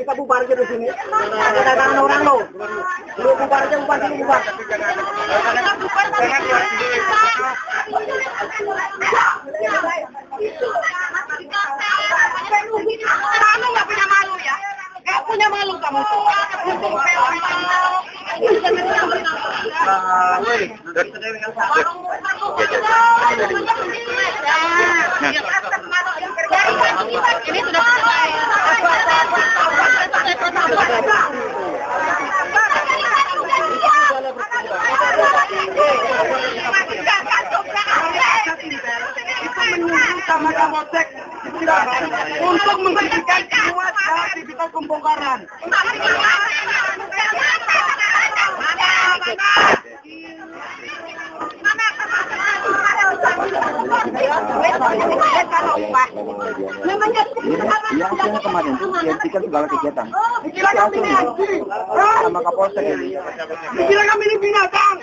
kita bubar aja di sini. Ada tangan orang lo. Lu bubar aja, bubar sini bubar. Kamu nggak punya malu ya? Nggak punya malu kamu. Ini sudah sama Kapolsek untuk menghentikan semua aktivitas pembongkaran. Hasilnya kemarin itu dihentikan segala kegiatan. Sama Kapolsek ini. Dikira kami ini binatang.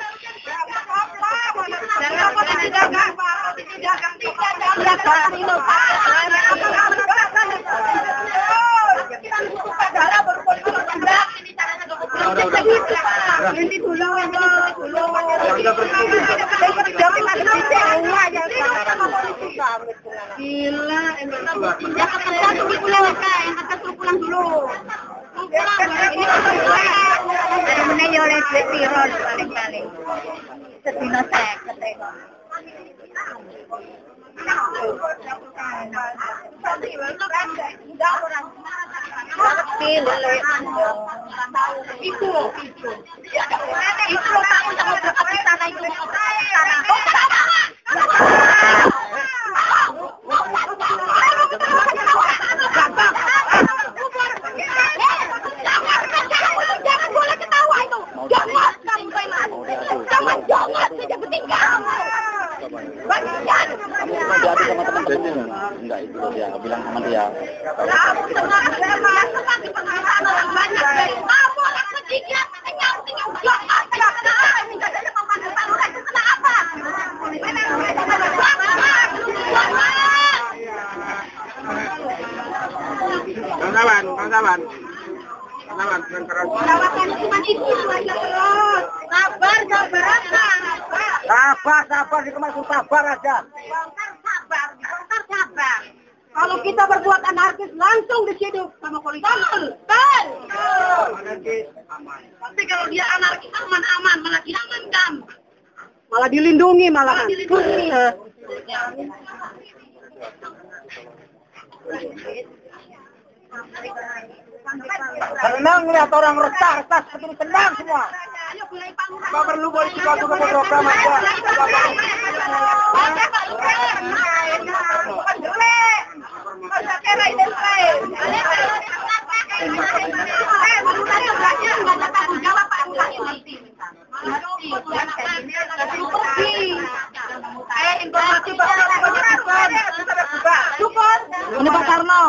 Gila, pulang dulu. Ini oleh Tirol paling-paling. Setino seket itu kamu sama berapa di sana itu jangan boleh ketawa itu, jangan saja bertingkah. Kamu pernah diadu sama teman-teman? Enggak, itu dia bilang sama dia. Sabar, di rumah sabar aja. Sabar. Kalau kita berbuat anarkis langsung diciduk sama polisi. Betul. Tapi kalau dia anarkis aman-aman, malah diamankan. Malah dilindungi malahan. Senang lihat orang resah seperti ini, senang semua. Nggak perlu polisi bantu ke program aja. Ini Pak Karno.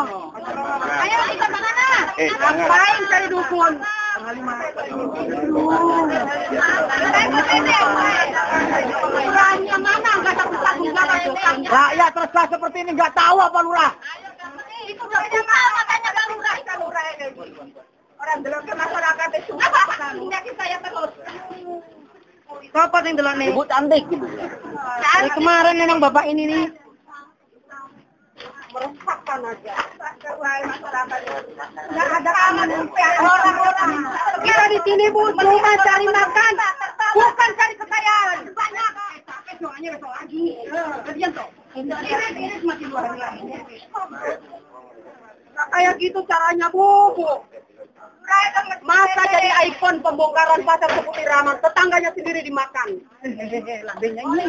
Ayo kita mana? Ngapain cari dukun? Rakyat resah seperti ini nggak tahu apa lurah? Itu makanya lurah orang delok ke masyarakat itu penyakit saya terus. Kapan yang delok nih? Ibu cantik gitu. Dari kemarin memang bapak ini nih meresahkan aja. Masyarakat nggak ada aman orang-orang. Kita di sini Bu cuma cari makan, bukan cari kekayaan. Banyak. Doanya besok lagi. Kalian toh. Ini masih 2 hari lagi. Nah, kayak gitu caranya Bu. Masa jadi ikon pembongkaran pasar Seputih Raman, tetangganya sendiri dimakan. Labenya ini.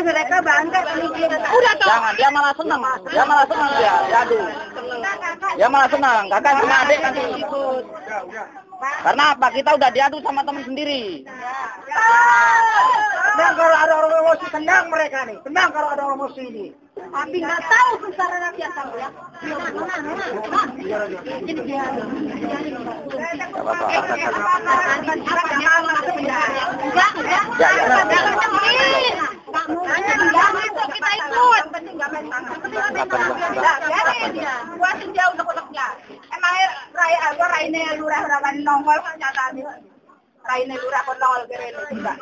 Mereka bangga. Udah toh. Jangan, dia malah senang dia, aduh. Dia malah senang, kakak sama adik nanti ikut. Karena apa? Kita udah diadu sama teman sendiri. Senang kalau ada orang emosi, senang mereka nih. Senang kalau ada orang emosi ini. Tapi nggak tahu besar rakyat kamu ya. Jadi dia. Kita ikut. Buatin dia unek-uneknya. Emang raine lurah rawan nongol kan nyatane. Raine lurah kon nongol kene juga.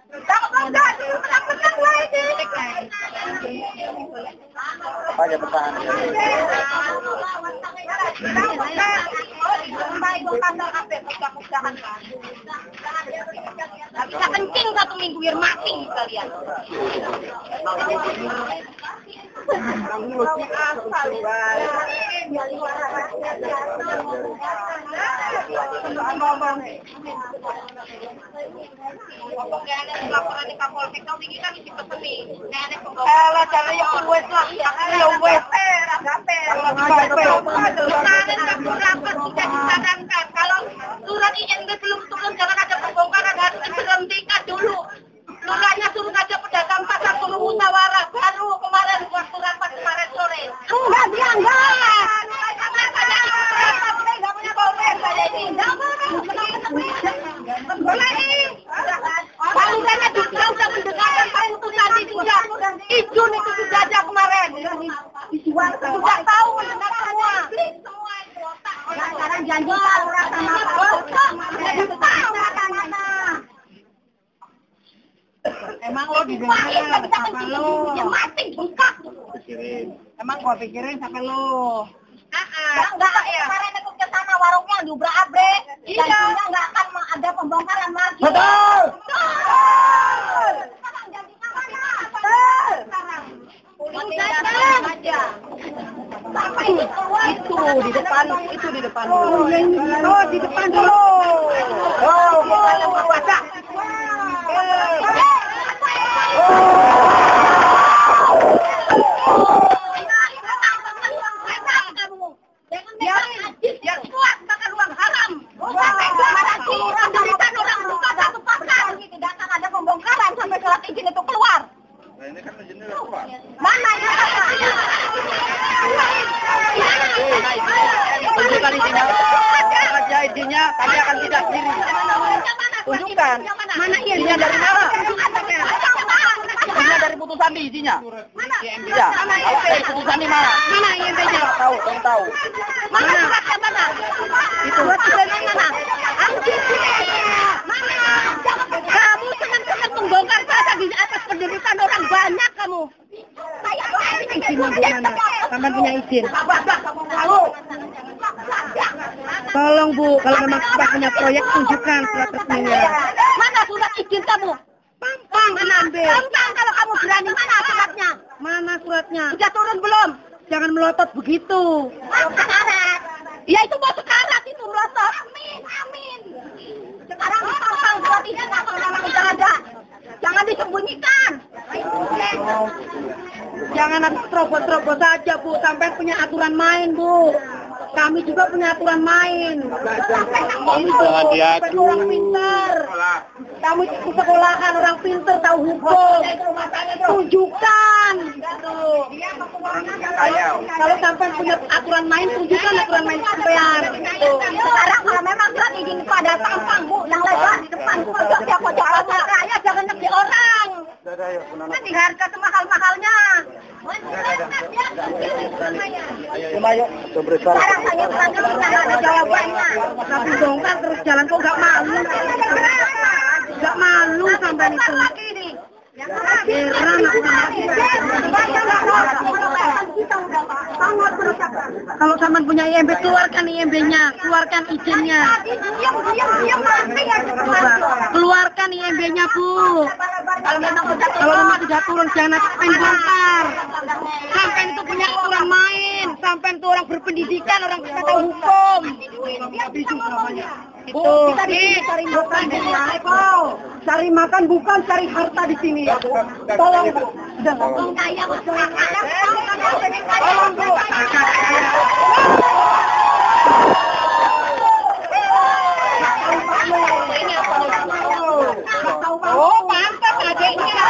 Tak enggak, menang lagi. Aja bertahan. Bisa kencing 1 minggu biar mati kalian. Laporan di Kapolsek kau tinggi kan isi pesen nih. Nenek penggawa. Cara yang wes lah, yang wes. Kalau surat izin belum turun jangan ada pembongkaran, harus diberhentikan dulu. Lurahnya suruh ngajak pedagang pasar suruh musyawarah. Baru kemarin buat surat pas kemarin sore. Enggak dia enggak. Enggak punya boleh saya ini. Palurahnya juga udah mendengarkan putusan juga. Izun itu sudah ada kemarin. Sudah tahu mendengar semua. Sekarang janji palurah sama emang lo didengerin apa lo? Mati bengkak. Emang gua pikirin sampai lo. Enggak ya. Kemarin aku ke sana warungnya diubrak-abrik. Iya. Enggak akan ada pembongkaran lagi. Betul. Sekarang janjinya mana? Betul. Sekarang. Aja. Sampai itu di depan. Oh, di depan dulu. Oh, kalau baca. Yang kuat makan uang haram. Penderitaan orang buka satu pasar. Tidak akan ada pembongkaran sampai surat izin itu keluar. Nah ini kan izinnya udah keluar. Mana ya? Tunjukkan izinnya. Saja izinnya, kami akan tidak sendiri. Tunjukkan. Mana izinnya dari mana? Izinnya dari putusan di izinnya. Mana? Iya. Kalau dari putusan di mana? Mana IMB-nya? Tahu, kamu tahu. Mana suratnya mana? Itu suratnya mana? Ambil mana? Kamu senang-senang membongkar saja di atas penderitaan orang banyak kamu. Izinnya di mana? Sampai punya izin. Tolong Bu, kalau memang sudah punya proyek tunjukkan surat resminya. Mana surat izin kamu? Pampang ambil. Pampang kalau kamu berani. Mana suratnya? Mana suratnya? Sudah turun belum? Jangan melotot begitu. Sekarat. Ya itu mau sekarat itu melotot. Amin. Sekarang dipasang surat izin apa memang sudah ada. Jangan disembunyikan. Jangan terobos-terobos saja Bu, sampai punya aturan main Bu. Kami juga punya aturan main. Kami orang pintar. Kami sekolahan orang pintar tahu hukum. Tunjukkan. Kalau sampai punya aturan main, tunjukkan aturan main sampean. Sekarang kalau memang surat izin pada tampang Bu, yang lebar di depan pojok raya jangan negeri orang. Nanti harga semahal-mahalnya. Ayo, Sekarang saya bukan tidak ada jawabannya. Tapi bongkar terus jalan kok gak malu. Gak malu sampai itu. Heran aku kalau sampean punya IMB, keluarkan IMB-nya, keluarkan izinnya. Keluarkan IMB-nya Bu. Kalau memang sudah turun jangan main bongkar. Sampai itu punya aturan main, sampai itu orang berpendidikan, orang bisa tahu hukum. Itu cari makan cari makan bukan cari harta di sini. Tolong Bu. Tolong Bu. Oh, pantas adiknya.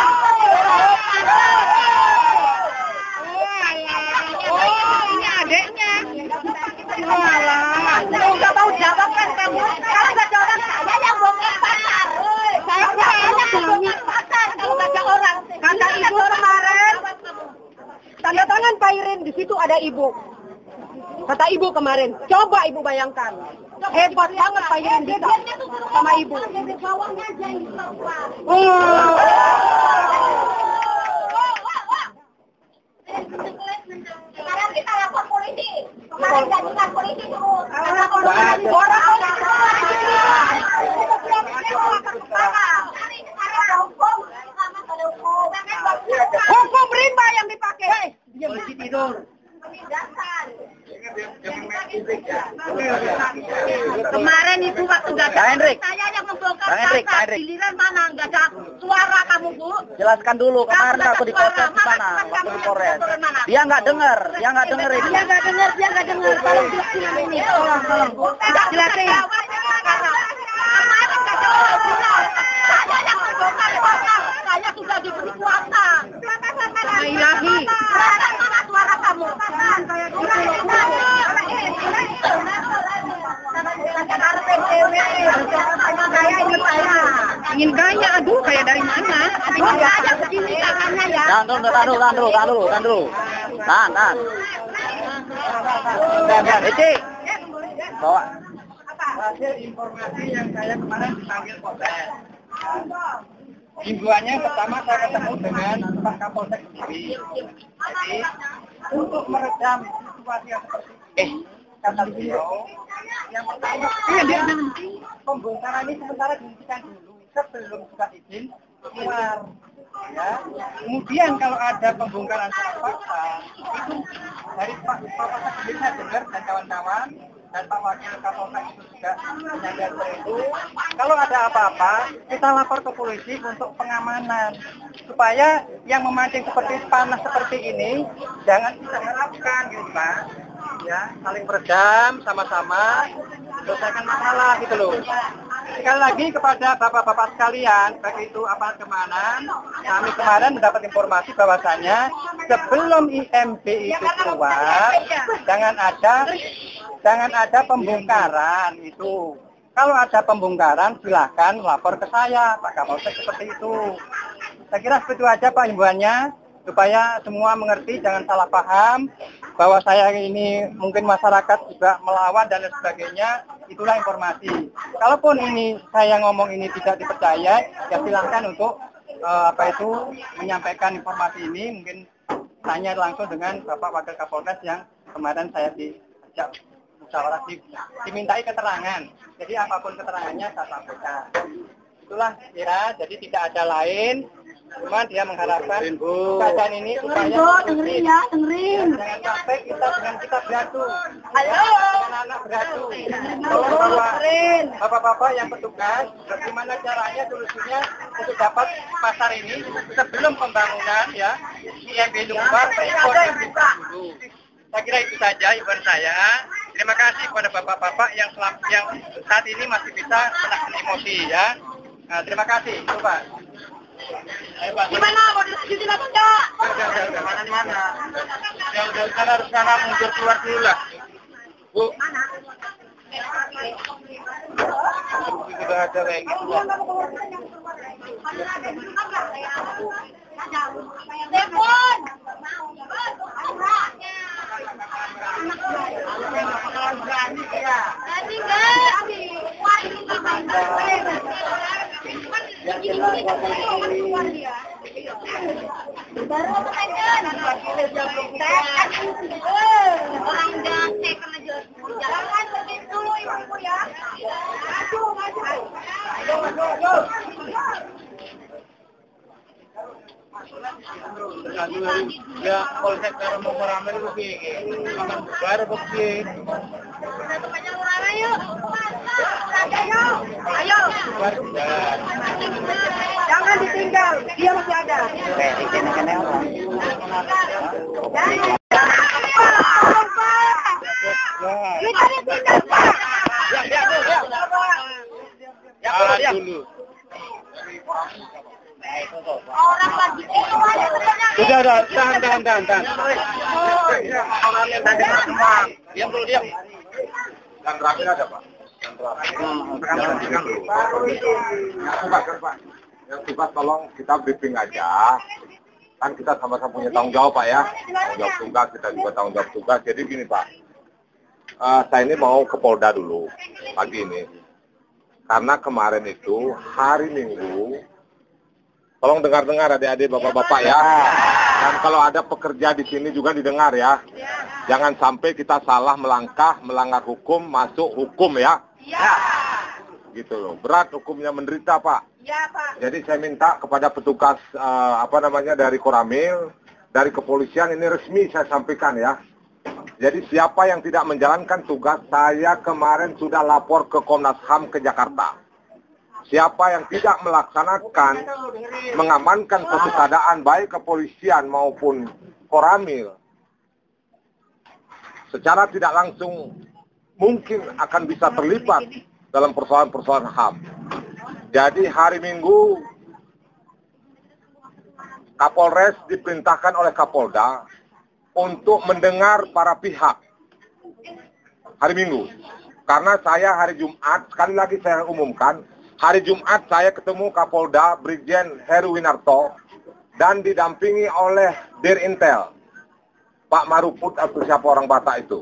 Oh, ini adiknya. Walah, Enggak mau jawab kan kamu. Kalau nggak ada orang saya yang bongkar pasar. Saya yang bongkar pasar kalau nggak ada orang. Kata ibu kemarin Pak Irin, di situ ada ibu. Kata ibu kemarin, coba ibu bayangkan. Hebat banget Pak Irin bisa sama ibu. Sekarang kita lapor polisi. Kemarin janjikan polisi dulu. Hukum rimba yang dipakai. Polisi tidur. Kemarin itu waktu gak ada saya yang membongkar pasar, giliran mana nggak ada suara kamu Bu? Jelaskan dulu, kemarin aku di Polres di sana, waktu di Polres. Dia nggak dengar ini. Dia nggak dengar. Kalau jelasin ini, tolong. Jelasin. Saya yang membongkar pasar, saya sudah diberi kuasa. Ilahi. Mana suara kamu? Ingin gaya, aduh kayak dari mana? Ingin gaya begini tangannya ya. Tahan dulu. Tahan. Eci. Bawa. Hasil informasi yang saya kemarin dipanggil Polres. Himbuannya pertama saya ketemu dengan Pak Kapolsek sendiri. Jadi untuk meredam situasi yang seperti ini, kata beliau, yang pertama pembongkaran ini sementara dihentikan dulu sebelum surat izin keluar. Ya. Kemudian kalau ada pembongkaran secara paksa, itu dari Pak Kapolsek sendiri saya dengar dan kawan-kawan dan Pak Wakil Kapolsek itu juga menyadar itu. Kalau ada apa-apa, kita lapor ke polisi untuk pengamanan supaya yang memancing seperti panas seperti ini jangan kita harapkan gitu Pak. Ya, saling beredam sama-sama selesaikan masalah gitu loh. Sekali lagi kepada bapak-bapak sekalian, baik itu aparat keamanan, kami kemarin mendapat informasi bahwasanya sebelum IMB itu keluar, jangan ada pembongkaran itu. Kalau ada pembongkaran, silakan lapor ke saya, Pak Kapolsek seperti itu. Saya kira seperti itu aja Pak himbauannya, supaya semua mengerti, jangan salah paham bahwa saya ini mungkin masyarakat juga melawan dan lain sebagainya. Itulah informasi. Kalaupun ini saya ngomong ini tidak dipercaya, ya silahkan untuk menyampaikan informasi ini, mungkin tanya langsung dengan Bapak Wakil Kapolres yang kemarin saya diajak musyawarah dimintai keterangan. Jadi apapun keterangannya saya sampaikan. Itulah kira, jadi tidak ada lain. Cuma dia mengharapkan keadaan ini supaya dengerin. Jangan sampai kita beradu. Anak-anak beradu. Tolong bapak-bapak yang petugas, bagaimana caranya solusinya untuk dapat pasar ini sebelum pembangunan ya. IMB Lumbar dulu. Saya kira itu saja hiburan saya. Terima kasih kepada bapak-bapak yang saat ini masih bisa menahan emosi ya. Nah, terima kasih, itu Pak. Gimana mau dilanjutin apa enggak? Mana? Jauh-jauh sana harus sana mundur keluar dulu lah. Bu. Sudah ada kayak gitu. Telepon. Baru orang udah second aja. Jangan pergi dulu ibu ya. Ya, Polsek kalau mau meramai itu begini. Baru begini. Ayo. Jangan ditinggal, dia masih ada. Kita ditinggal Pak. Ya dulu. Orang lagi itu aja sebenarnya. Udah, tahan. Orang yang tadi semua. Diam. Dan terakhir ada Pak. Pak. Yang tugas tolong kita briefing aja. Kan kita sama-sama punya tanggung jawab Pak ya. Tanggung jawab tugas, kita juga tanggung jawab tugas. Jadi gini Pak, saya ini mau ke Polda dulu pagi ini. Karena kemarin itu hari Minggu, tolong dengar-dengar adik-adik bapak-bapak ya. Dan kalau ada pekerja di sini juga didengar ya. Jangan sampai kita salah melangkah hukum, masuk hukum ya. Gitu loh. Berat hukumnya, menderita Pak. Ya, Pak. Jadi saya minta kepada petugas dari Koramil, dari kepolisian ini resmi saya sampaikan ya. Jadi siapa yang tidak menjalankan tugas, saya kemarin sudah lapor ke Komnas HAM ke Jakarta. Siapa yang tidak melaksanakan, mengamankan suatu keadaan baik kepolisian maupun Koramil, secara tidak langsung mungkin akan bisa terlibat dalam persoalan-persoalan HAM. Jadi hari Minggu, Kapolres diperintahkan oleh Kapolda untuk mendengar para pihak hari Minggu. Karena saya hari Jumat, sekali lagi saya umumkan, hari Jumat saya ketemu Kapolda Brigjen Heru Winarto dan didampingi oleh Dir Intel, Pak Maruput atau siapa orang Batak itu.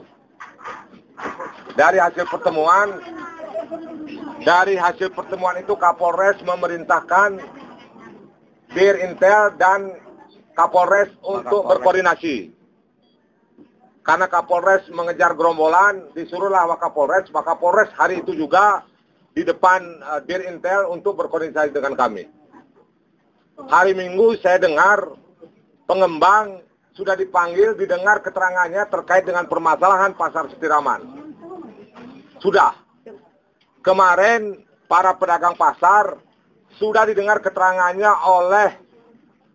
Dari hasil pertemuan itu Kapolres memerintahkan Dir Intel dan Kapolres untuk berkoordinasi. Karena Kapolres mengejar gerombolan, disuruhlah Wakapolres. Wakapolres hari itu juga di depan Dir Intel untuk berkoordinasi dengan kami. Hari Minggu saya dengar pengembang sudah dipanggil, didengar keterangannya terkait dengan permasalahan Pasar Setiraman. Sudah. Kemarin para pedagang pasar sudah didengar keterangannya oleh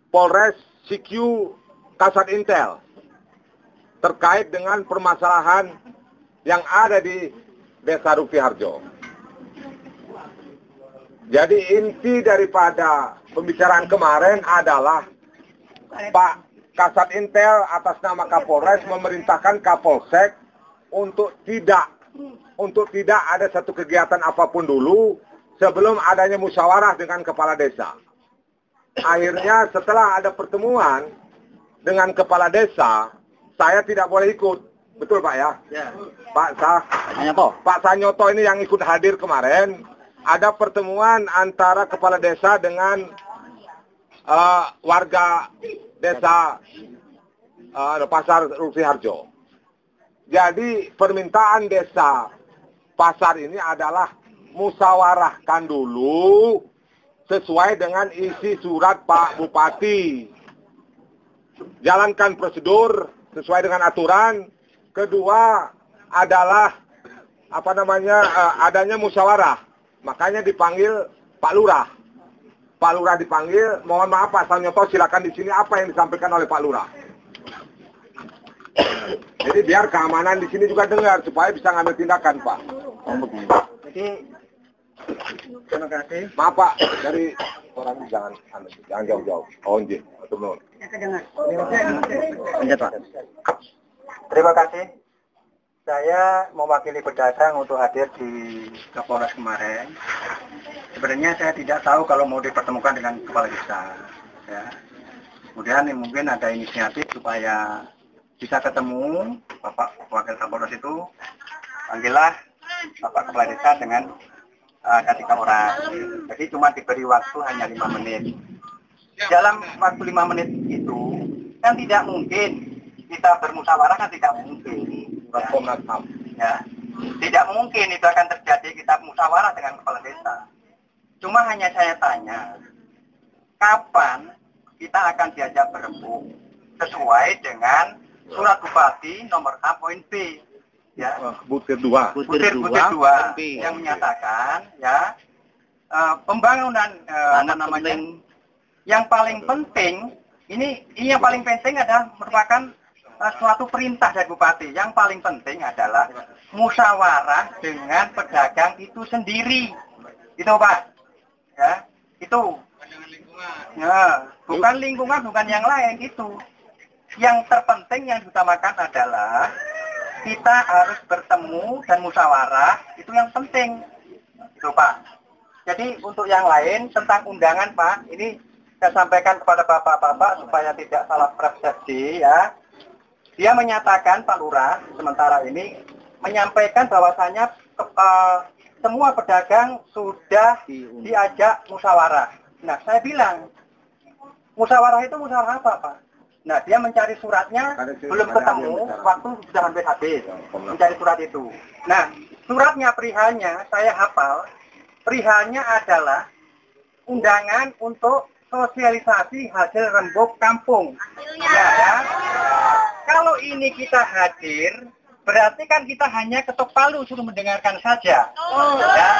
Polres CQ Kasat Intel terkait dengan permasalahan yang ada di Desa Rupi Harjo. Jadi inti daripada pembicaraan kemarin adalah Pak Kasat Intel atas nama Kapolres memerintahkan Kapolsek untuk tidak ada satu kegiatan apapun dulu sebelum adanya musyawarah dengan kepala desa. Akhirnya setelah ada pertemuan dengan kepala desa, saya tidak boleh ikut. Betul Pak ya? Ya. Pak Sanyoto ini yang ikut hadir kemarin. Ada pertemuan antara kepala desa dengan warga desa Pasar Rupi Harjo. Jadi permintaan desa pasar ini adalah musyawarahkan dulu sesuai dengan isi surat Pak Bupati. Jalankan prosedur sesuai dengan aturan. Kedua adalah adanya musyawarah. Makanya dipanggil Pak Lurah. Pak Lurah dipanggil, mohon maaf Pak Sanyoto, silakan di sini apa yang disampaikan oleh Pak Lurah. Jadi biar keamanan di sini juga dengar supaya bisa ngambil tindakan Pak. Jadi terima kasih. Maaf Pak, dari orang jangan jauh-jauh. Oh nggih, betul. Terima kasih. Saya mewakili pedagang untuk hadir di Kapolres kemarin. Sebenarnya saya tidak tahu kalau mau dipertemukan dengan kepala desa. Ya. Kemudian mungkin ada inisiatif supaya bisa ketemu Bapak Wakil Kapolres itu. Panggillah Bapak Kepala Desa dengan ada 3 orang. Jadi cuma diberi waktu hanya 5 menit. Dalam waktu 5 menit itu kan tidak mungkin kita bermusyawarah, kan tidak mungkin. Ya. Tidak mungkin itu akan terjadi kita musyawarah dengan kepala desa. Cuma hanya saya tanya, kapan kita akan diajak berembuk sesuai dengan surat Bupati nomor A poin B. Ya. Butir 2 yang menyatakan ya pembangunan yang paling penting ini yang paling penting adalah merupakan suatu perintah dari Bupati. Yang paling penting adalah musyawarah dengan pedagang itu sendiri. Itu Pak. Ya, itu. Ya, bukan lingkungan, bukan yang lain itu. Yang terpenting yang diutamakan adalah kita harus bertemu dan musyawarah, itu yang penting. Itu Pak. Jadi untuk yang lain tentang undangan Pak, ini saya sampaikan kepada bapak-bapak supaya tidak salah persepsi ya. Dia menyatakan Pak Lurah sementara ini menyampaikan bahwasanya semua pedagang sudah diajak musyawarah. Nah, saya bilang musyawarah itu musyawarah apa, Pak? Nah, dia mencari suratnya belum ketemu, waktu sudah hampir habis mencari surat itu. Nah, suratnya perihalnya saya hafal. Perihalnya adalah undangan untuk sosialisasi hasil rembuk kampung. Ya. Kalau ini kita hadir, berarti kan kita hanya ketok palu suruh mendengarkan saja. Ya.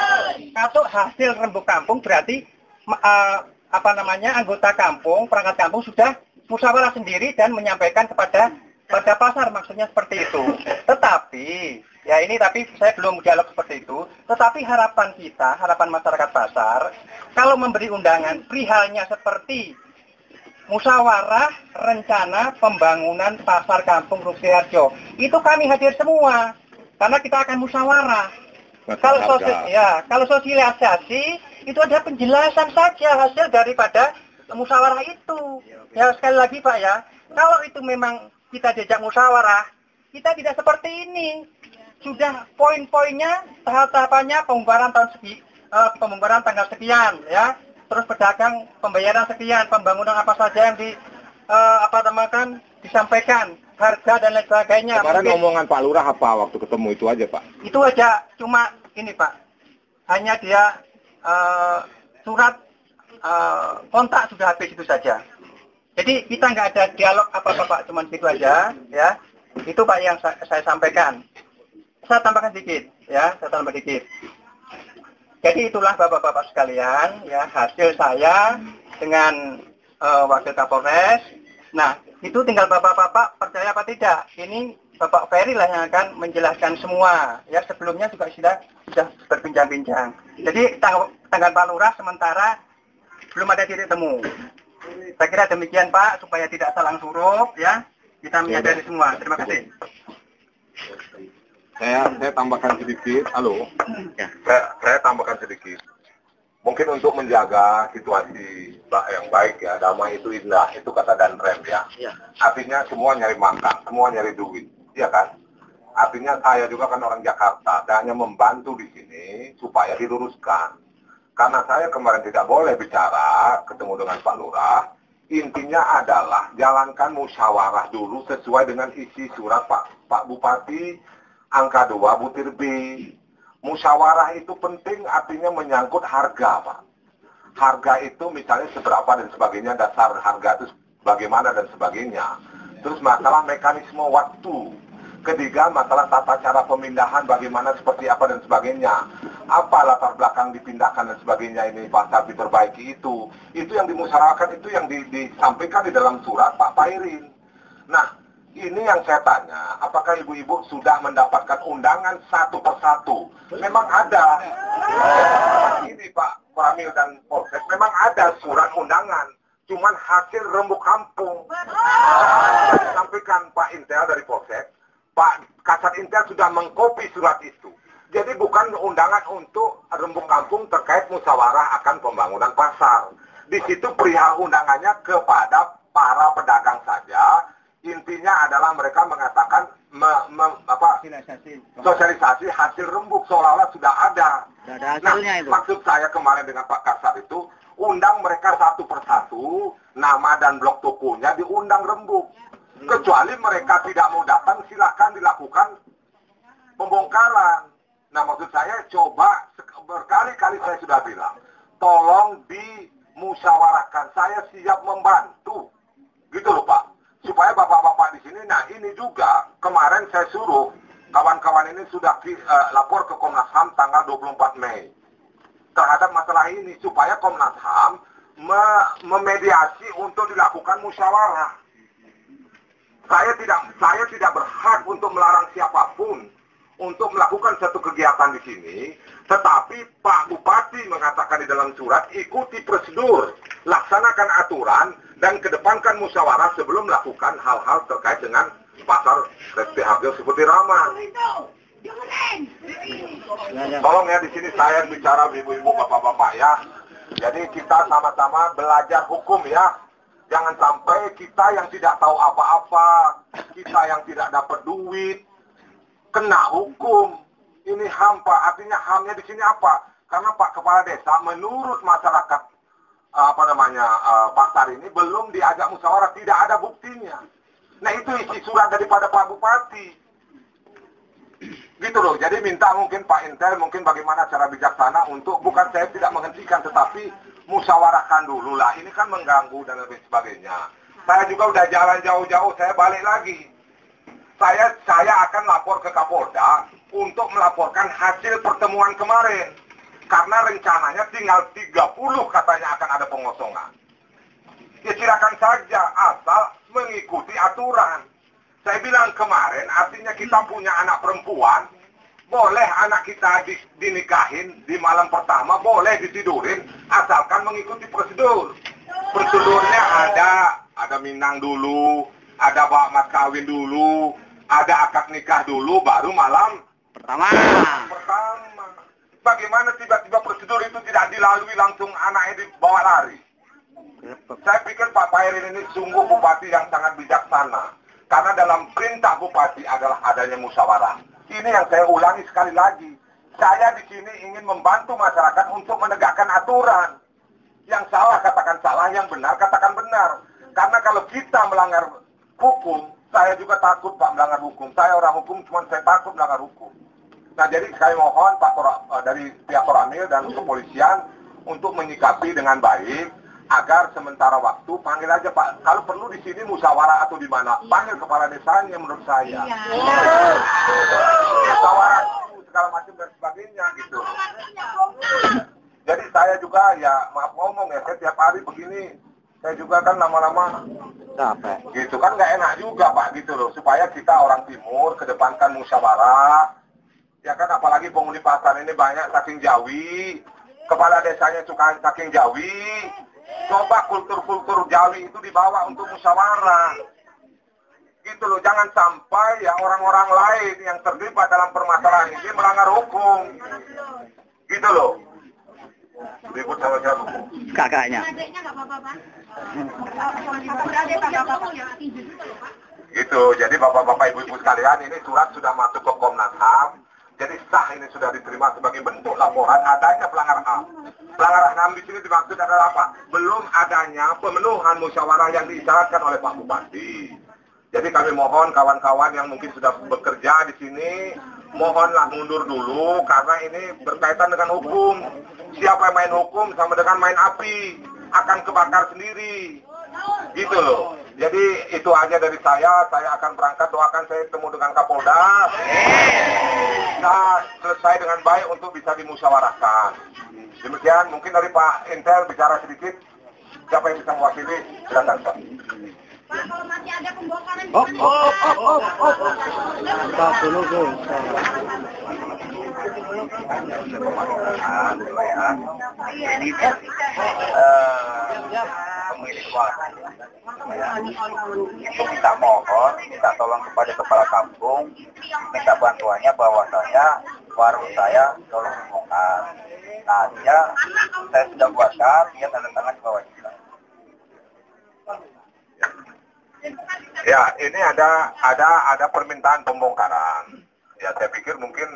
Kalau hasil rembuk kampung berarti anggota kampung, perangkat kampung sudah musyawarah sendiri dan menyampaikan kepada pasar, maksudnya seperti itu. Tetapi ya ini saya belum dialog seperti itu. Tetapi harapan kita, harapan masyarakat pasar, kalau memberi undangan perihalnya seperti musyawarah rencana pembangunan pasar kampung Rukiharjo, itu kami hadir semua karena kita akan musyawarah. Kalau sosialisasi itu ada penjelasan saja hasil daripada musyawarah itu. Ya sekali lagi Pak ya, kalau itu memang kita diajak musyawarah, kita tidak seperti ini. Sudah poin-poinnya, tahap-tahapannya pembubaran pembubaran tanggal sekian ya. Terus pedagang pembayaran sekian, pembangunan apa saja yang disampaikan, harga dan lain sebagainya. Kemarin omongan Pak Lurah apa waktu ketemu itu aja Pak? Itu aja, cuma ini Pak, hanya dia surat kontak sudah habis itu saja. Jadi kita nggak ada dialog apa-apa Pak, cuma gitu aja ya. Itu Pak yang saya sampaikan. Saya tambahkan sedikit ya, saya tambah sedikit. Jadi itulah bapak-bapak sekalian ya, hasil saya dengan Wakil Kapolres. Nah, itu tinggal bapak-bapak percaya apa tidak. Ini Bapak Ferry lah yang akan menjelaskan semua. Ya, sebelumnya juga sudah berbincang-bincang. Jadi tanggal Pak Lurah sementara belum ada titik temu. Saya kira demikian Pak, supaya tidak salah surup ya. Kita menyadari semua. Terima kasih. Saya tambahkan sedikit. Halo. Ya. Saya tambahkan sedikit. Mungkin untuk menjaga situasi yang baik ya, damai itu indah, itu kata Dan Rem ya. Artinya semua nyari makan, semua nyari duit, ya kan? Artinya saya juga kan orang Jakarta, dan hanya membantu di sini supaya diluruskan. Karena saya kemarin tidak boleh bicara, ketemu dengan Pak Lurah, intinya adalah jalankan musyawarah dulu sesuai dengan isi surat Pak Bupati angka 2 butir B. Musyawarah itu penting, artinya menyangkut harga Pak. Harga itu misalnya seberapa dan sebagainya, dasar harga itu bagaimana dan sebagainya. Terus masalah mekanisme waktu. Ketiga, masalah tata cara pemindahan bagaimana, seperti apa dan sebagainya. Apa latar belakang dipindahkan dan sebagainya, ini pasar diperbaiki itu. Itu yang dimusyawarahkan, itu yang disampaikan di dalam surat Pak Pairin. Nah, ini yang saya tanya, apakah ibu-ibu sudah mendapatkan undangan satu persatu? Memang ada. Ini Pak Pramil dan Polsek, memang ada surat undangan. Cuman hasil rembuk kampung. Saya sampaikan Pak Intel dari Polsek, Pak Kasat Intel sudah mengkopi surat itu. Jadi bukan undangan untuk rembuk kampung terkait musyawarah akan pembangunan pasar. Di situ perihal undangannya kepada para pedagang saja. Intinya adalah mereka mengatakan sosialisasi hasil rembuk seolah-olah sudah ada. Nah, maksud saya kemarin dengan Pak Kasat itu, undang mereka satu persatu, nama dan blok tokonya diundang rembuk. Kecuali mereka tidak mau datang, silakan dilakukan pembongkaran. Nah, maksud saya coba, berkali-kali saya sudah bilang, tolong dimusyawarahkan, saya siap membantu. Gitu loh Pak. Supaya bapak-bapak di sini, nah ini juga kemarin saya suruh kawan-kawan ini sudah lapor ke Komnas HAM tanggal 24 Mei terhadap masalah ini, supaya Komnas HAM memediasi untuk dilakukan musyawarah. Saya tidak berhak untuk melarang siapapun untuk melakukan satu kegiatan di sini, tetapi Pak Bupati mengatakan di dalam surat, ikuti prosedur, laksanakan aturan, dan kedepankan musyawarah sebelum melakukan hal-hal terkait dengan pasar Rukiharjo seperti Rama. Tolong ya, di sini saya bicara ibu-ibu, bapak-bapak ya. Jadi kita sama-sama belajar hukum ya. Jangan sampai kita yang tidak tahu apa-apa, kita yang tidak dapat duit, kena hukum. Ini HAM Pak, artinya HAM-nya di sini apa? Karena Pak Kepala Desa menurut masyarakat pasar ini belum diajak musyawarah, tidak ada buktinya. Nah itu isi surat daripada Pak Bupati. Gitu loh, jadi minta mungkin Pak Intel, mungkin bagaimana cara bijaksana untuk, bukan saya tidak menghentikan, tetapi musyawarahkan dulu lah, ini kan mengganggu dan lain sebagainya. Saya juga udah jalan jauh-jauh, saya balik lagi. Saya akan lapor ke Kapolda untuk melaporkan hasil pertemuan kemarin. Karena rencananya tinggal 30 katanya akan ada pengosongan. Ya silakan saja, asal mengikuti aturan. Saya bilang kemarin, artinya kita punya anak perempuan, boleh anak kita dinikahin di malam pertama, boleh ditidurin, asalkan mengikuti prosedur. Prosedurnya ada minang dulu, ada bawa mas kawin dulu, ada akad nikah dulu, baru malam pertama. Bagaimana tiba-tiba prosedur itu tidak dilalui, langsung anaknya dibawa lari? Saya pikir Pak Pairin ini sungguh bupati yang sangat bijaksana. Karena dalam perintah bupati adalah adanya musyawarah. Ini yang saya ulangi sekali lagi. Saya di sini ingin membantu masyarakat untuk menegakkan aturan. Yang salah katakan salah, yang benar katakan benar. Karena kalau kita melanggar hukum, saya juga takut Pak melanggar hukum. Saya orang hukum, cuma saya takut melanggar hukum. Nah jadi saya mohon Pak dari pihak Koramil dan kepolisian untuk menyikapi dengan baik, agar sementara waktu panggil aja Pak. Kalau perlu di sini musyawarah atau di mana, panggil kepala desanya menurut saya. Musyawarah segala macam dan sebagainya gitu. Jadi saya juga ya maaf ngomong ya, saya tiap hari begini, saya juga kan lama-lama capek. Gitu kan nggak enak juga Pak gitu loh. Supaya kita orang timur kedepankan musyawarah. Ya kan apalagi penghuni pasar ini banyak saking Jawi, kepala desanya suka saking Jawi. Coba kultur-kultur Jawi itu dibawa untuk musyawarah. Gitu loh, jangan sampai ya orang-orang lain yang terlibat dalam permasalahan ini melanggar hukum. Gitu loh. Ribut sama siapa? Kakaknya. Gitu, jadi bapak-bapak ibu-ibu sekalian, ini surat sudah masuk ke Komnas HAM. Jadi sah ini sudah diterima sebagai bentuk laporan adanya pelanggaran HAM. Pelanggaran HAM di sini dimaksud adalah apa? Belum adanya pemenuhan musyawarah yang diisyaratkan oleh Pak Bupati. Jadi kami mohon kawan-kawan yang mungkin sudah bekerja di sini, mohonlah mundur dulu karena ini berkaitan dengan hukum. Siapa yang main hukum sama dengan main api, akan kebakar sendiri. Gitu loh. Jadi itu aja dari saya akan berangkat, doakan saya ketemu dengan Kapolda. Bisa selesai dengan baik untuk bisa dimusyawarahkan. Demikian, mungkin dari Pak Intel bicara sedikit. Siapa yang bisa mewakili? Silakan Pak. Pak, kalau masih ada pembongkaran di Pak dulu dong. Ini pemilik warga. Kita mohon, minta tolong kepada kepala kampung, minta bantuannya bahwasanya warung saya tolong dibongkar. Nah, saya sudah buatkan, dia tanda tangan di bawah kita. Ya, ini ada permintaan pembongkaran. Ya, saya pikir mungkin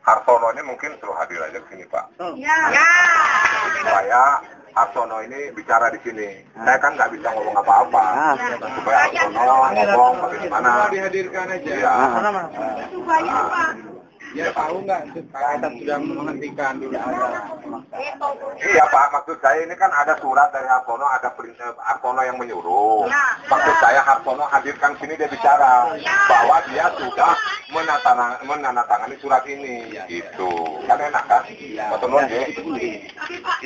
Harsono ini mungkin suruh hadir aja ke sini, Pak. Ya. Supaya Harsono ini bicara di sini. Saya kan nggak bisa ngomong apa-apa. Supaya Harsono ngomong bagaimana. Dihadirkan aja. Iya. Supaya Pak. Ya tahu nggak kita sudah menghentikan tidak ada. Iya Pak, maksud saya ini kan ada surat dari Harsono, ada perintah Harsono yang menyuruh. Maksud saya Harsono hadirkan sini dia bicara bahwa dia sudah menandatangani surat ini, gitu. Kan enak kan? Betul nggak?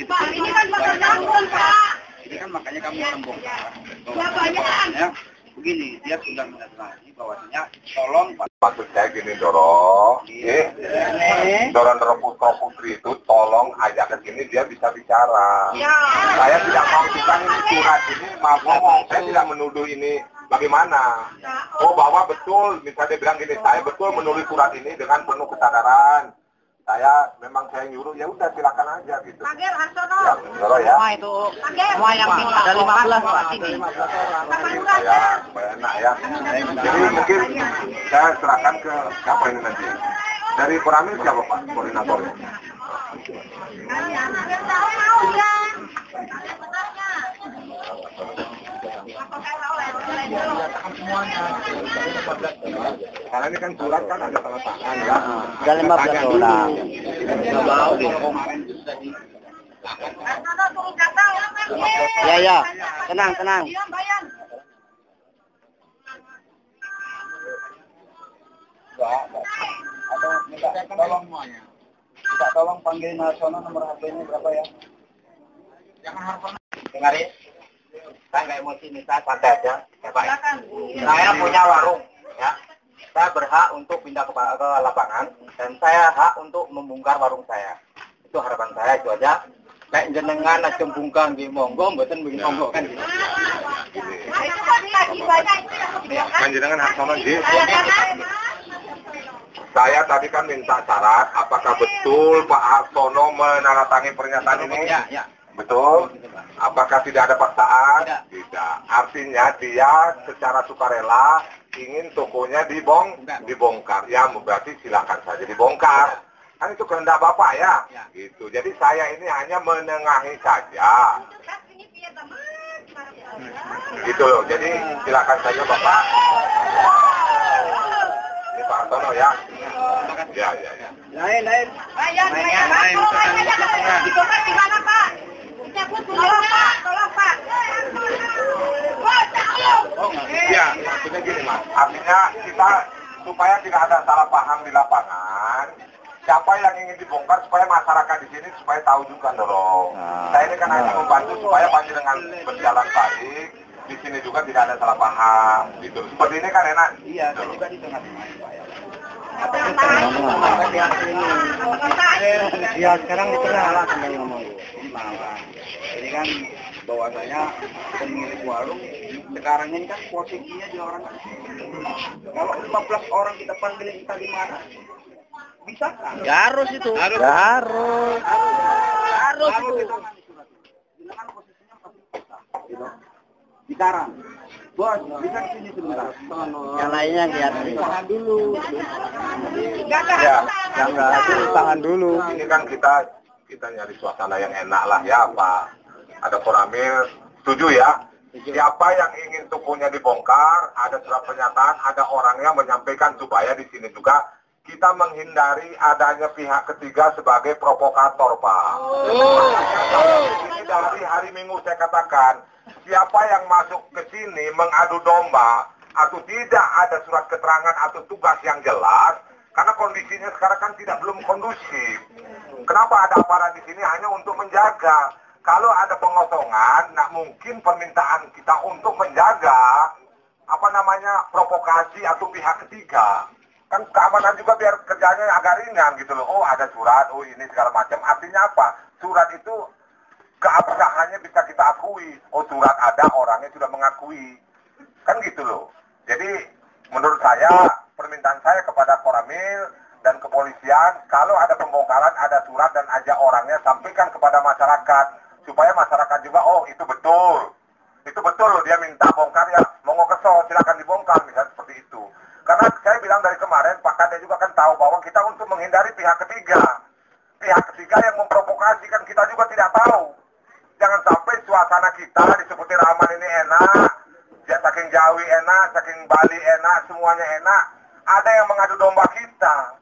Pak, ini kan bakal gangguan Pak. Ini kan makanya kamu membongkar. Ya banyak. Ya, begini, dia sudah menandatangani bahwasanya tolong Pak. Maksud saya gini Doro, Doro putra putri itu tolong ajak ke sini dia bisa bicara. Saya tidak mau kita ini surat ini mau ngomong, saya tidak menuduh ini bagaimana. Oh bahwa betul, misalnya dia bilang gini, saya betul menulis surat ini dengan penuh kesadaran saya memang saya nyuruh, ya udah silakan aja gitu. Panggil Harsono. Ya, Saudara ya. Semua itu, semua yang minta ada 15 Pak sini. Supaya enak ya. Jadi mungkin saya serahkan ke siapa ini nanti. Dari Koramil siapa Pak koordinatornya? Karena ini kan surat kan ada tanda tangan ya. Ada 15 orang. Ya ya, tenang tenang. Minta tolong panggilin Harsono, nomor HP-nya berapa ya? Jangan Harsono. Dengarin. Saya nggak emosi nih, saya santai aja. Ya, Pak. Saya punya warung, ya. Saya berhak untuk pindah ke lapangan dan saya hak untuk membongkar warung saya. Itu harapan saya, itu aja. Kayak jenengan aja bungkang di monggo, mboten begini monggo kan gitu. Panjenengan Harsono sih. Saya tadi kan minta syarat, apakah betul Pak Harsono menandatangani pernyataan ini? Ya, ya. Betul? Apakah tidak ada paksaan? Tidak. Tidak. Artinya dia secara sukarela ingin tokonya dibongkar. Ya, berarti silakan saja dibongkar. Kan itu kehendak Bapak ya? Gitu. Jadi saya ini hanya menengahi saja. Gitu loh. Jadi silakan saja Bapak. Ini Pak Harsono ya. Ya. Lain. Dibongkar di mana Pak? Tolong Pak. Ya, maksudnya gini Mas. Artinya kita supaya tidak ada salah paham di lapangan. Siapa yang ingin dibongkar supaya masyarakat di sini supaya tahu juga dong. Saya ini kan hanya membantu supaya panjenengan berjalan baik. Di sini juga tidak ada salah paham. Gitu. Seperti ini kan enak. Iya, saya juga di tengah-tengah Pak ya. Ya sekarang di tengah lah sampai ngomong. Ini kan bahwasanya pemilik warung sekarang ini kan posisinya di orang. Kalau 15 orang kita panggil kita di mana? Bisa kan? Harus itu. Harus itu. Silakan posisinya di Karang. Bos, bisa di sini sebentar. Yang lainnya kelihatan. Tahan dulu. Ya, Tahan dulu. ini kan kita nyari suasana yang enak lah ya Pak. Ada Koramil, setuju ya? Siapa yang ingin tokonya dibongkar, ada surat pernyataan, ada orangnya menyampaikan supaya di sini juga kita menghindari adanya pihak ketiga sebagai provokator, Pak. Ini dari hari Minggu saya katakan, siapa yang masuk ke sini mengadu domba atau tidak ada surat keterangan atau tugas yang jelas, karena kondisinya sekarang kan belum kondusif. Kenapa ada aparat di sini hanya untuk menjaga? Kalau ada pengosongan, nah mungkin permintaan kita untuk menjaga provokasi atau pihak ketiga. Kan keamanan juga biar kerjanya agak ringan gitu loh. Oh ada surat, oh ini segala macam. Artinya apa? Surat itu keabsahannya bisa kita akui. Oh surat ada, orangnya sudah mengakui. Kan gitu loh. Jadi menurut saya, permintaan saya kepada Koramil dan kepolisian, kalau ada pembongkaran, ada surat dan ajak orangnya, sampaikan kepada masyarakat. Supaya masyarakat juga, oh itu betul. Itu betul loh, dia minta bongkar ya, monggo kesel, silakan dibongkar, misalnya seperti itu. Karena saya bilang dari kemarin, Pak Kade juga kan tahu bahwa kita untuk menghindari pihak ketiga. Pihak ketiga yang memprovokasi kan kita juga tidak tahu. Jangan sampai suasana kita di seputar Aman ini enak, ya, saking Jawi enak, saking Bali enak, semuanya enak. Ada yang mengadu domba kita.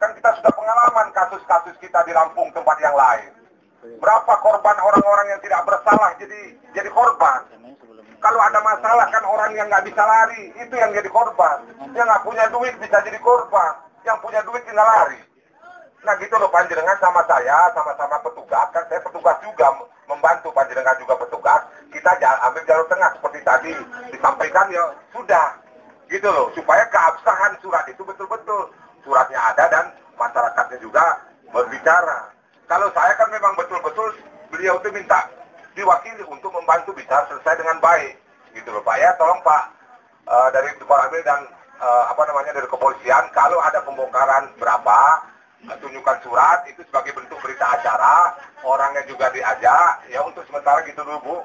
Kan kita sudah pengalaman kasus-kasus kita di Lampung, tempat yang lain. Berapa korban orang-orang yang tidak bersalah jadi korban. Kalau ada masalah kan orang yang nggak bisa lari, itu yang jadi korban. Yang nggak punya duit bisa jadi korban. Yang punya duit tinggal lari. Nah gitu loh panjenengan sama saya, sama-sama petugas. Kan saya petugas juga, membantu panjenengan juga petugas. Kita ambil jalur tengah seperti tadi disampaikan ya sudah. Gitu loh, supaya keabsahan surat itu betul-betul. Suratnya ada dan masyarakatnya juga berbicara. Kalau saya kan memang betul-betul beliau itu minta diwakili untuk membantu bisa selesai dengan baik. Gitu loh Pak ya, tolong Pak dari Koramil dan dari kepolisian, kalau ada pembongkaran berapa, tunjukkan surat itu sebagai bentuk berita acara, orangnya juga diajak, ya untuk sementara gitu dulu Bu.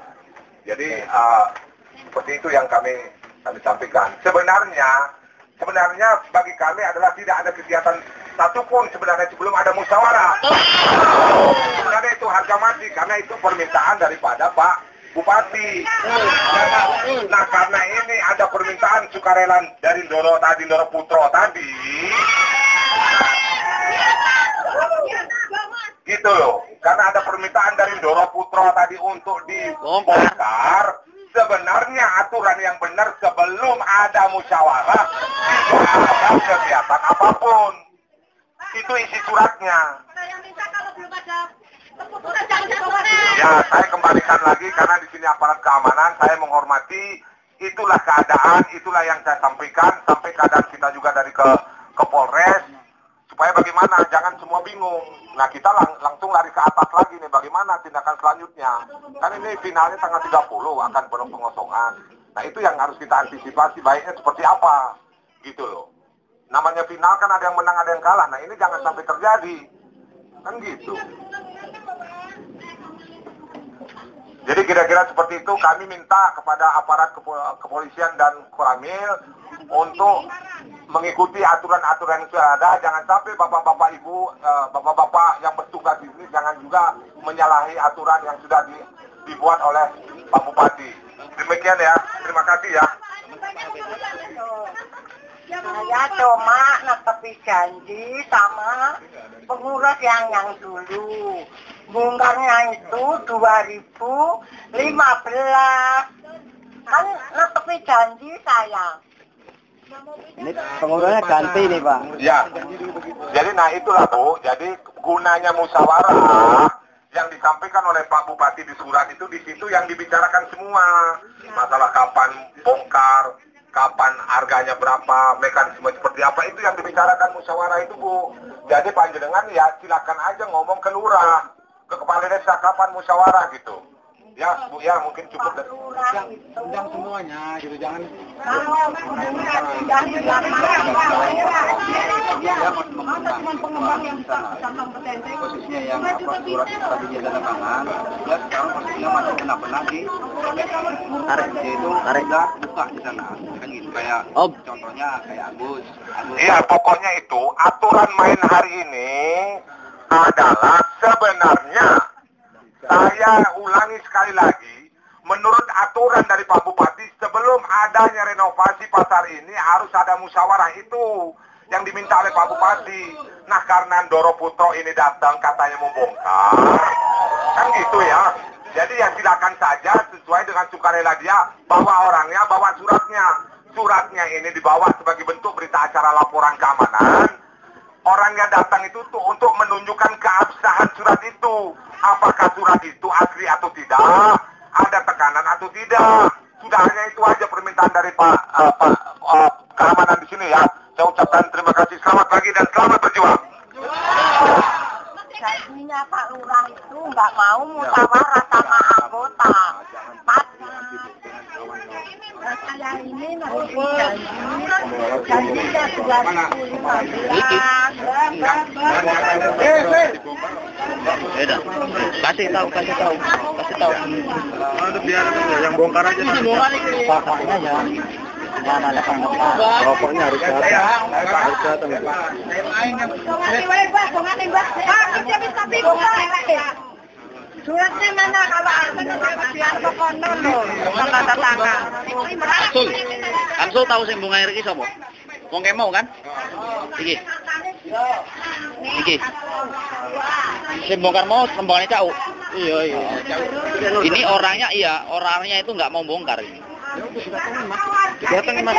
Jadi seperti itu yang kami sampaikan. Sebenarnya bagi kami adalah tidak ada kegiatan satupun sebenarnya sebelum ada musyawarah. Sebenarnya itu harga mati karena itu permintaan daripada Pak Bupati. Nah karena ini ada permintaan sukarela dari Ndoro Putro tadi, gitu loh. Karena ada permintaan dari Ndoro Putro tadi untuk dibongkar. Sebenarnya aturan yang benar sebelum ada musyawarah tidak ada kegiatan apapun. Itu isi suratnya. Ya, saya kembalikan lagi karena di sini aparat keamanan, saya menghormati. Itulah keadaan, itulah yang saya sampaikan. Sampai keadaan kita juga dari ke Polres. Supaya bagaimana, jangan semua bingung. Nah kita langsung lari ke atas lagi nih, bagaimana tindakan selanjutnya. Kan ini finalnya tanggal 30 akan penuh pengosongan. Nah itu yang harus kita antisipasi, baiknya seperti apa. Gitu loh. Namanya final kan ada yang menang, ada yang kalah. Nah ini jangan sampai terjadi. Kan gitu. Jadi kira-kira seperti itu kami minta kepada aparat kepolisian dan Koramil untuk mengikuti aturan-aturan yang sudah ada. Jangan sampai bapak-bapak ibu, bapak-bapak yang bertugas di sini jangan juga menyalahi aturan yang sudah dibuat oleh Pak Bupati. Demikian ya, terima kasih ya. Saya cuma netepi janji sama pengurus yang dulu. Bongkarnya itu 2015. Kan netepi janji saya. Ini pengurusnya ganti nih Pak. Ya, jadi nah itulah Bu, jadi gunanya musyawarah yang disampaikan oleh Pak Bupati di surat itu di situ yang dibicarakan semua. Masalah kapan bongkar, kapan harganya berapa, mekanisme seperti apa, itu yang dibicarakan musyawarah itu Bu. Jadi panjenengan ya silakan aja ngomong ke lurah, ke kepala desa kapan musyawarah gitu. Ya Bu ya mungkin cukup dari Undang semuanya gitu, jangan pengembang yang kompetensi. Posisinya yang surat tadinya tanda tangan, ya sekarang posisinya masih kena di tarik buka di sana, kan gitu kayak contohnya kayak Agus. Iya pokoknya itu aturan main hari ini adalah sebenarnya saya ulangi sekali lagi, menurut aturan dari Pak Bupati, sebelum adanya renovasi pasar ini harus ada musyawarah itu yang diminta oleh Pak Bupati. Nah karena Ndoro Putro ini datang katanya mau bongkar, kan gitu ya. Jadi ya silakan saja sesuai dengan sukarela dia, bawa orangnya, bawa suratnya. Suratnya ini dibawa sebagai bentuk berita acara laporan keamanan. Orangnya datang itu tuh untuk menunjukkan keabsahan surat itu. Apakah surat itu asli atau tidak? Ada tekanan atau tidak? Sudah hanya itu aja permintaan dari Pak keamanan di sini ya. Saya ucapkan terima kasih, selamat pagi dan selamat berjuang. Janjinya Pak Lurah itu nggak mau musyawarah sama anggota. Saya ini masih janjinya 2015. kasih tahu. Biar yang bongkar aja. Pakainya ya. Mana ada pokoknya harus datang. Suratnya mana kalau biar konon loh, tanda tangan. Kamsul tahu sing bunga iki sapa? Wong kemo kan? Iki. Sing bongkar mau rombongannya Cau. Iya. Ini orangnya itu nggak mau bongkar ini. Datang Mas.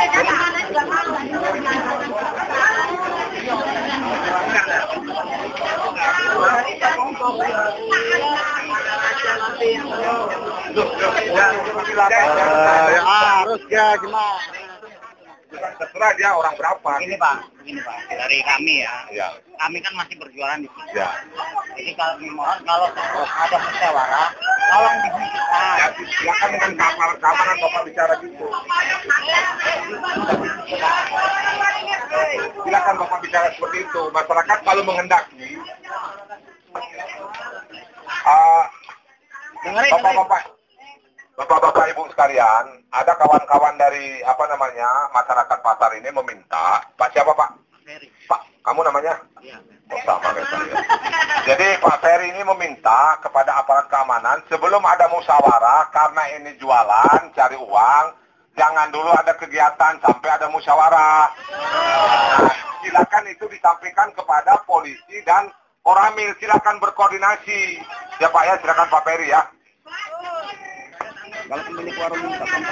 Harus ya gimana? Terserah dia orang berapa. Begini Pak, dari kami ya. Ya. Kami kan masih berjualan di sini. Ya. Jadi kalau ada musyawarah, tolong dihentikan. Ya, silakan dengan keamanan Bapak bicara gitu. Silakan silakan Bapak bicara seperti itu. Masyarakat kalau menghendaki, Bapak-bapak, Ibu sekalian, ada kawan-kawan dari masyarakat pasar ini meminta, Pak siapa Pak? Pak, kamu namanya? Oh, sama kayak saya. Jadi Pak Ferry ini meminta kepada aparat keamanan sebelum ada musyawarah, karena ini jualan, cari uang, jangan dulu ada kegiatan sampai ada musyawarah. Nah, silakan itu disampaikan kepada polisi dan Koramil, silakan berkoordinasi. Ya Pak ya, silakan Pak Ferry ya. Kalau pemilik warung minta contoh.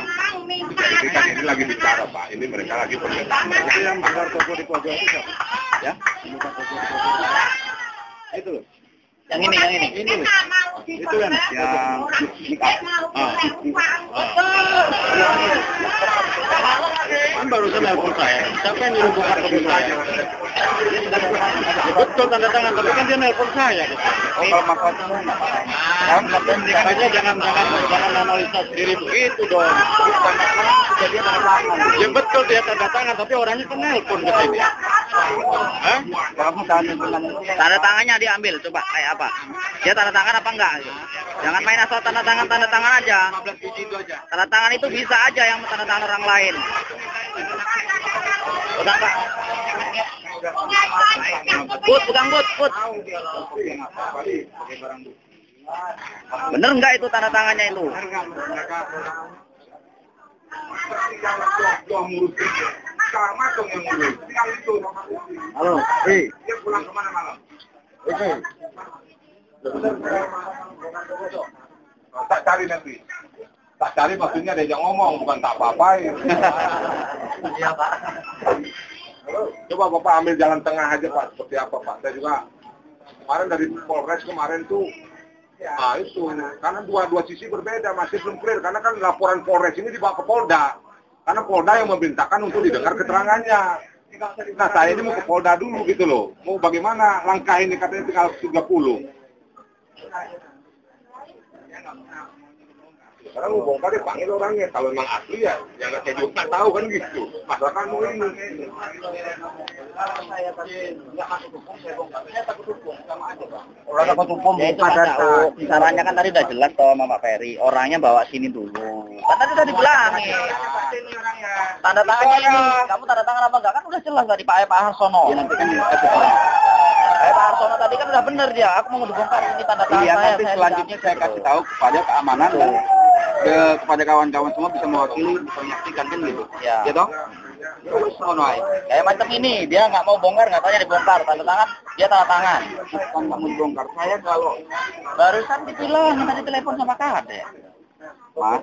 Jadi kan ini lagi bicara Pak, ini mereka lagi berbicara. Itu yang buka toko di pojok itu siapa? Ya? Buka toko di pojok. Itu loh. Yang ini. Ini loh. Itu kan yang kan barusan nelpon saya. Siapa yang nyuruh buka toko saya? Betul tanda tangan, tapi kan dia nelpon saya. Oh, kalau masalah itu makanya jangan analisa sendiri begitu dong. Tanda tangan sudah dia tanda tangan. Ya betul dia tanda tangan, tapi orangnya kan nelpon ke sini. Hah? Tanda tangannya diambil, coba kayak apa? Dia tanda tangan apa enggak? Jangan main asal tanda tangan aja. Tanda tangan itu bisa aja yang tanda tangan orang lain. Udah Pak. Put. Bener nggak itu tanda tangannya itu? Halo, Dia pulang kemana malam? Tak cari nanti. Tak cari maksudnya dia yang ngomong, bukan tak apa-apain. Iya Pak. Coba Bapak ambil jalan tengah aja Pak, seperti apa Pak. Saya juga kemarin dari Polres kemarin tuh, itu karena dua sisi berbeda, masih belum clear. Karena kan laporan Polres ini dibawa ke Polda. Karena Polda yang memerintahkan untuk didengar keterangannya. Nah saya ini mau ke Polda dulu gitu loh. Mau bagaimana langkah ini, katanya tinggal 30. Karena mau bongkar dia panggil orangnya. Kalau memang asli ya, yang saya juga nggak tahu kan gitu. Masalah mau ini. Saya tadi nggak masuk hukum, saya bongkar. Saya takut hukum, sama aja Pak. Orang takut hukum Ya itu kan tahu. Caranya kan tadi udah jelas toh sama Pak Ferry. Orangnya bawa sini dulu. Kan tadi udah dibilangin. Tanda tangannya ini. Kamu tanda tangan apa enggak? Kan udah jelas tadi Pak Harsono. Ya nanti kan Pak Harsono tadi kan udah bener dia. Aku mau dibongkar ini tanda tangan saya. Nanti selanjutnya saya kasih tahu kepada keamanan dan kepada kawan-kawan semua bisa mewakili, bisa menyaksikan kan gitu. Ya toh? Terus kayak macam ini, dia nggak mau bongkar, nggak tanya dibongkar, tanda tangan, dia tanda tangan. Bukan nggak mau dibongkar, saya kalau barusan dibilang, tadi telepon sama Kade. Mas?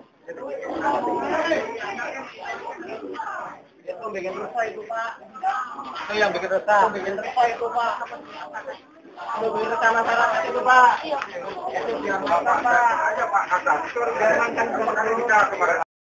Itu bikin resah itu Pak. Itu yang bikin resah. Itu bikin resah itu Pak. Itu bikin resah masyarakat itu Pak. Itu biar Pak. Aja Pak, kata. Itu jangan kan kemarin kita kemarin.